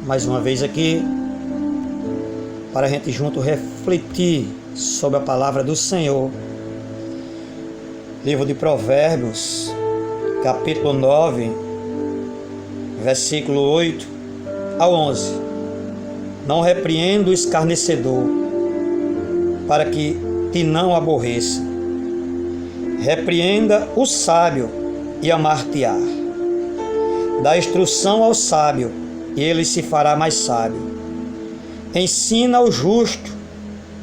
mais uma vez aqui para a gente junto refletir sobre a palavra do Senhor. Livro de Provérbios, capítulo 9, versículo 8 a 11. Não repreenda o escarnecedor, para que te não aborreça. Repreenda o sábio e amar-te-á. Dá instrução ao sábio, e ele se fará mais sábio. Ensina ao justo,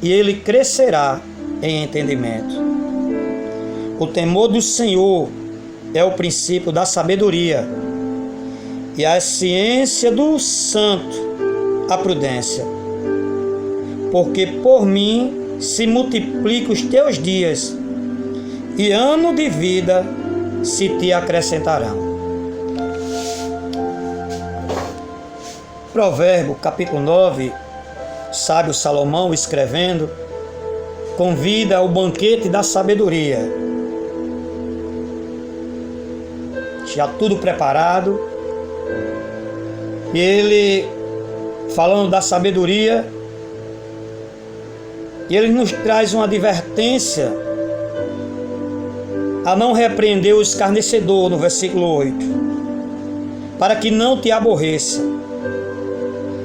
e ele crescerá em entendimento. O temor do Senhor é o princípio da sabedoria, e a ciência do santo a prudência. Porque por mim se multiplicam os teus dias, e ano de vida se te acrescentarão. Provérbio, capítulo 9, sábio Salomão escrevendo, convida ao banquete da sabedoria. Já tudo preparado, e ele, falando da sabedoria, e ele nos traz uma advertência a não repreender o escarnecedor, no versículo 8, para que não te aborreça.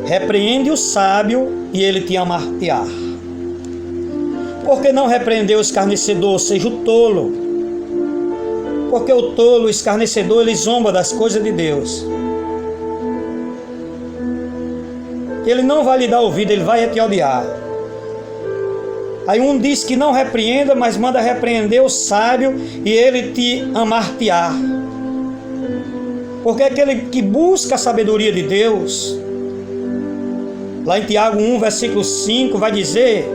Repreende o sábio e ele te amar-te-á. Por que não repreender o escarnecedor, seja o tolo? Porque o tolo, o escarnecedor, ele zomba das coisas de Deus. Ele não vai lhe dar ouvido, ele vai te odiar. Aí um diz que não repreenda, mas manda repreender o sábio e ele te amar-te-á. Porque aquele que busca a sabedoria de Deus, lá em Tiago 1, versículo 5, vai dizer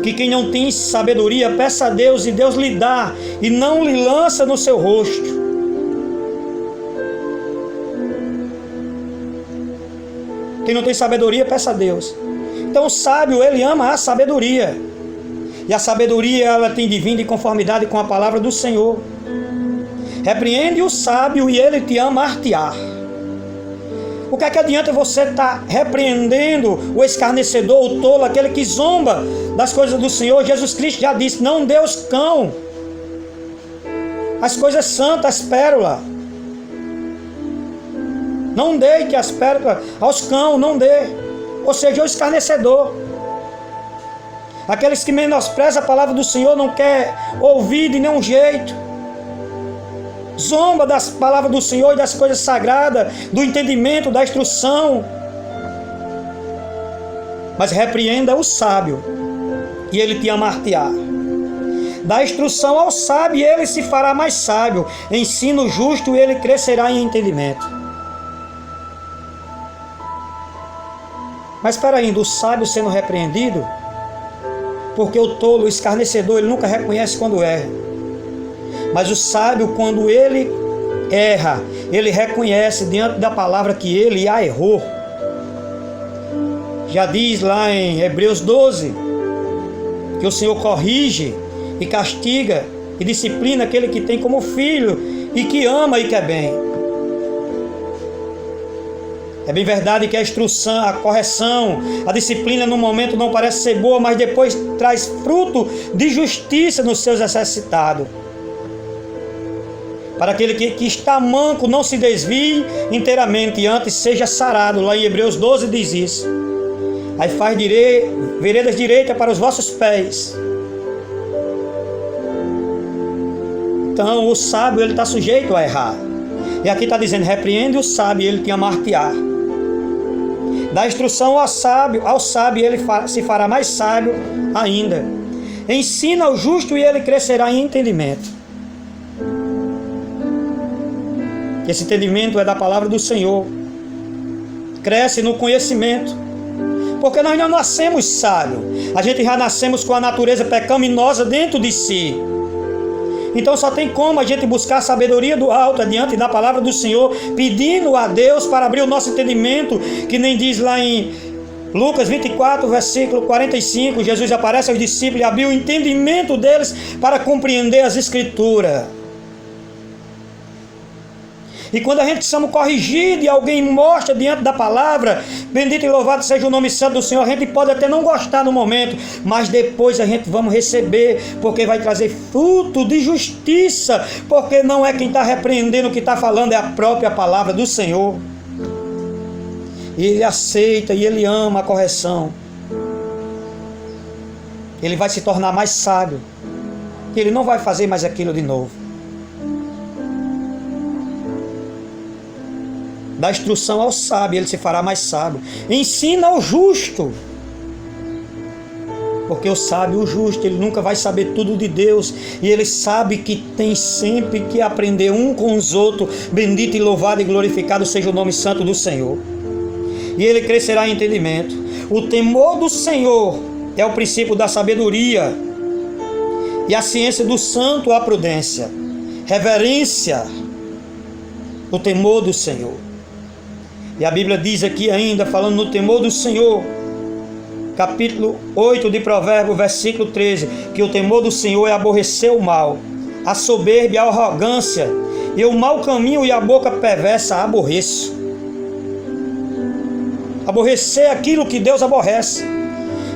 que quem não tem sabedoria, peça a Deus e Deus lhe dá, e não lhe lança no seu rosto. Quem não tem sabedoria, peça a Deus. Então o sábio, ele ama a sabedoria. E a sabedoria, ela tem de vir de conformidade com a palavra do Senhor. Repreende o sábio e ele te amar-te-á. O que é que adianta você estar repreendendo o escarnecedor, o tolo, aquele que zomba das coisas do Senhor? Jesus Cristo já disse, não dê aos cães as coisas santas, as pérolas. Não deite as pérolas aos cães, não dê. Ou seja, o escarnecedor. Aqueles que menosprezam a palavra do Senhor, não quer ouvir de nenhum jeito. Zomba das palavras do Senhor e das coisas sagradas, do entendimento, da instrução. Mas repreenda o sábio, e ele te amar-te-á. Dá instrução ao sábio, e ele se fará mais sábio. Ensina o justo, e ele crescerá em entendimento. Mas espera ainda, o sábio sendo repreendido, porque o tolo, o escarnecedor, ele nunca reconhece quando erra. Mas o sábio, quando ele erra, ele reconhece diante da palavra que ele a errou. Já diz lá em Hebreus 12, que o Senhor corrige e castiga e disciplina aquele que tem como filho e que ama e quer bem. É bem verdade que a instrução, a correção, a disciplina no momento não parece ser boa, mas depois traz fruto de justiça nos seus necessitados. Para aquele que está manco não se desvie inteiramente e antes seja sarado. Lá em Hebreus 12 diz isso. Aí faz veredas direitas para os vossos pés. Então o sábio, ele está sujeito a errar. E aqui está dizendo, repreende o sábio e ele te amar-te-á. Dá instrução ao sábio e ele se fará mais sábio ainda. Ensina ao justo e ele crescerá em entendimento. Esse entendimento é da palavra do Senhor. Cresce no conhecimento. Porque nós não nascemos sábios. A gente já nascemos com a natureza pecaminosa dentro de si. Então só tem como a gente buscar a sabedoria do alto, diante da palavra do Senhor, pedindo a Deus para abrir o nosso entendimento, que nem diz lá em Lucas 24, versículo 45, Jesus aparece aos discípulos e abriu o entendimento deles para compreender as Escrituras. E quando a gente somos corrigidos e alguém mostra diante da palavra, bendito e louvado seja o nome santo do Senhor, a gente pode até não gostar no momento, mas depois a gente vamos receber, porque vai trazer fruto de justiça, porque não é quem está repreendendo, o que está falando é a própria palavra do Senhor. E ele aceita e ele ama a correção. Ele vai se tornar mais sábio. Ele não vai fazer mais aquilo de novo. Dá instrução ao sábio, ele se fará mais sábio. Ensina ao justo. Porque o sábio, o justo, ele nunca vai saber tudo de Deus. E ele sabe que tem sempre que aprender um com os outros. Bendito e louvado e glorificado seja o nome santo do Senhor. E ele crescerá em entendimento. O temor do Senhor é o princípio da sabedoria. E a ciência do santo, a prudência. Reverência. O temor do Senhor. E a Bíblia diz aqui ainda, falando no temor do Senhor, capítulo 8 de Provérbios, versículo 13, que o temor do Senhor é aborrecer o mal, a soberba e a arrogância, e o mau caminho e a boca perversa aborreço. Aborrecer aquilo que Deus aborrece.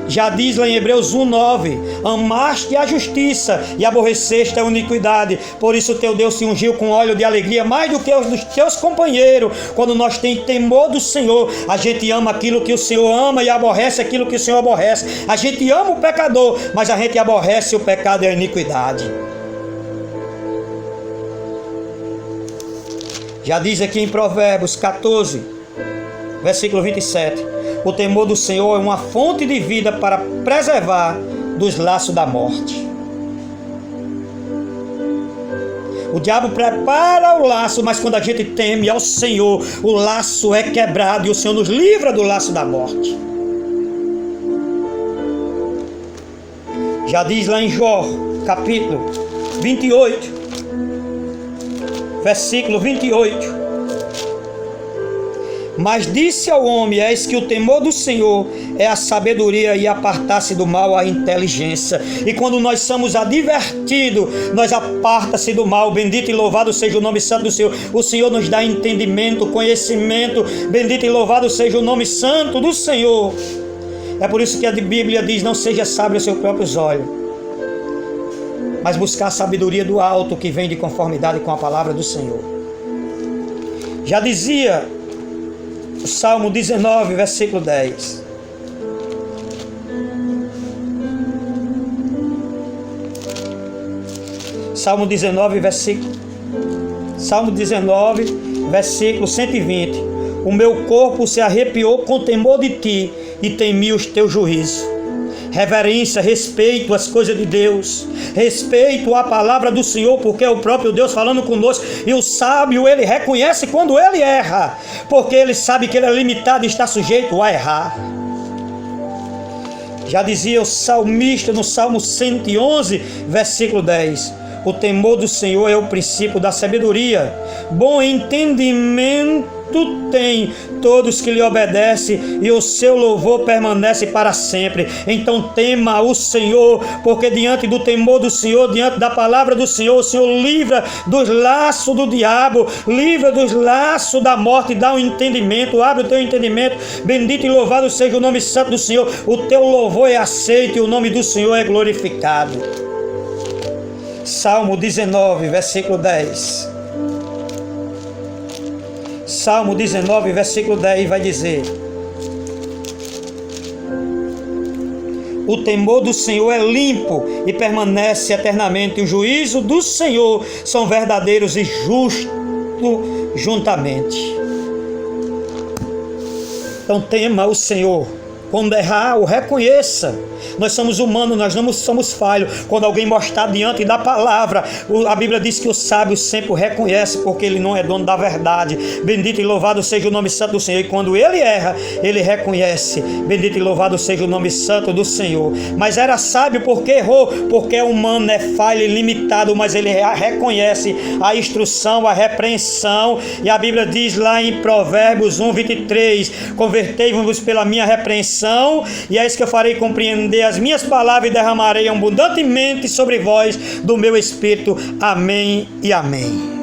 Já diz lá em Hebreus 1:9, amaste a justiça e aborreceste a iniquidade, por isso teu Deus se ungiu com óleo de alegria mais do que os dos teus companheiros. Quando nós temos temor do Senhor, a gente ama aquilo que o Senhor ama e aborrece aquilo que o Senhor aborrece. A gente ama o pecador, mas a gente aborrece o pecado e a iniquidade. Já diz aqui em Provérbios 14, versículo 27, o temor do Senhor é uma fonte de vida para preservar dos laços da morte. O diabo prepara o laço, mas quando a gente teme ao Senhor, o laço é quebrado e o Senhor nos livra do laço da morte. Já diz lá em Jó, capítulo 28, versículo 28. Mas disse ao homem, eis que o temor do Senhor é a sabedoria e apartar-se do mal a inteligência. E quando nós somos advertidos, nós aparta-se do mal. Bendito e louvado seja o nome santo do Senhor. O Senhor nos dá entendimento, conhecimento. Bendito e louvado seja o nome santo do Senhor. É por isso que a Bíblia diz, não seja sábio aos seus próprios olhos, mas buscar a sabedoria do alto que vem de conformidade com a palavra do Senhor. Já dizia o Salmo 19, versículo 10. Salmo 19, versículo 120. O meu corpo se arrepiou com temor de ti e temi os teus juízos. Reverência, respeito às coisas de Deus, respeito à palavra do Senhor, porque é o próprio Deus falando conosco. E o sábio, ele reconhece quando ele erra, porque ele sabe que ele é limitado e está sujeito a errar. Já dizia o salmista no Salmo 111, versículo 10, o temor do Senhor é o princípio da sabedoria, bom entendimento tem todos que lhe obedecem, e o seu louvor permanece para sempre. Então tema o Senhor, porque diante do temor do Senhor, diante da palavra do Senhor, o Senhor livra dos laços do diabo, livra dos laços da morte, dá um entendimento, abre o teu entendimento. Bendito e louvado seja o nome santo do Senhor. O teu louvor é aceito e o nome do Senhor é glorificado. Salmo 19, versículo 10. Salmo 19, versículo 10 vai dizer: o temor do Senhor é limpo e permanece eternamente. O juízo do Senhor são verdadeiros e justos juntamente. Então tema o Senhor. Quando errar, o reconheça. Nós somos humanos, nós não somos falhos. Quando alguém mostrar diante da palavra, a Bíblia diz que o sábio sempre o reconhece, porque ele não é dono da verdade. Bendito e louvado seja o nome santo do Senhor. E quando ele erra, ele reconhece. Bendito e louvado seja o nome santo do Senhor. Mas era sábio porque errou, porque é humano, é falho e limitado, mas ele reconhece a instrução, a repreensão. E a Bíblia diz lá em Provérbios 1:23, convertei-vos pela minha repreensão, e é isso que eu farei compreender as minhas palavras e derramarei abundantemente sobre vós do meu espírito. Amém e amém.